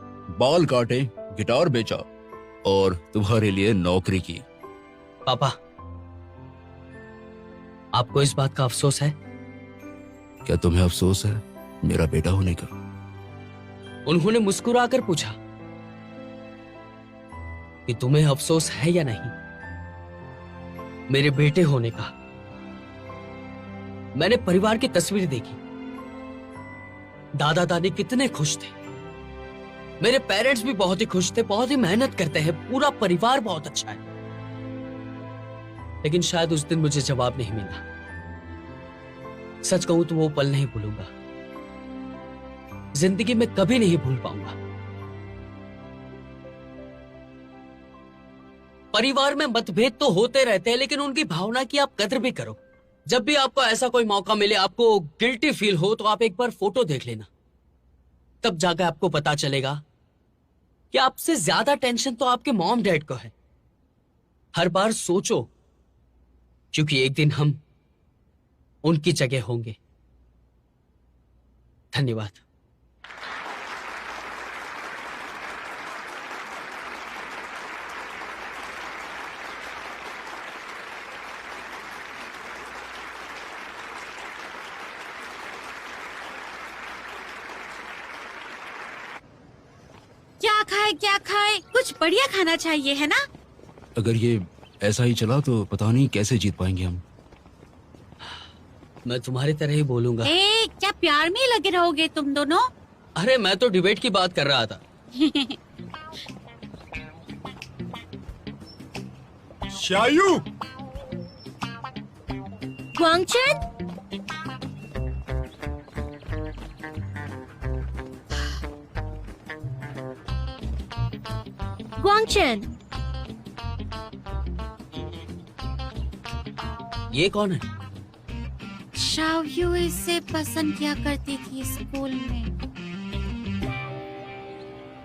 बाल काटे, गिटार बेचा और तुम्हारे लिए नौकरी की। पापा, आपको इस बात का अफसोस है? क्या तुम्हें अफसोस है मेरा बेटा होने का? उन्होंने मुस्कुराकर पूछा कि तुम्हें अफसोस है या नहीं मेरे बेटे होने का। मैंने परिवार की तस्वीर देखी, दादा दादी कितने खुश थे, मेरे पेरेंट्स भी बहुत ही खुश थे, बहुत ही मेहनत करते हैं, पूरा परिवार बहुत अच्छा है। लेकिन शायद उस दिन मुझे जवाब नहीं मिला। सच कहूं तो वो पल नहीं भूलूंगा, जिंदगी में कभी नहीं भूल पाऊंगा। परिवार में मतभेद तो होते रहते हैं, लेकिन उनकी भावना की आप कदर भी करो। जब भी आपको ऐसा कोई मौका मिले, आपको गिल्टी फील हो, तो आप एक बार फोटो देख लेना, तब जाकर आपको पता चलेगा कि आपसे ज्यादा टेंशन तो आपके मॉम डैड को है। हर बार सोचो, क्योंकि एक दिन हम उनकी जगह होंगे। धन्यवाद। क्या खाए? कुछ बढ़िया खाना चाहिए, है ना? अगर ये ऐसा ही चला तो पता नहीं कैसे जीत पाएंगे हम। मैं तुम्हारी तरह ही बोलूंगा। क्या प्यार में ही लगे रहोगे तुम दोनों? अरे मैं तो डिबेट की बात कर रहा था। शायू, ग्वांगचन, ग्वांगचन, ये कौन है? शाओयू इसे पसंद किया करती थी स्कूल में।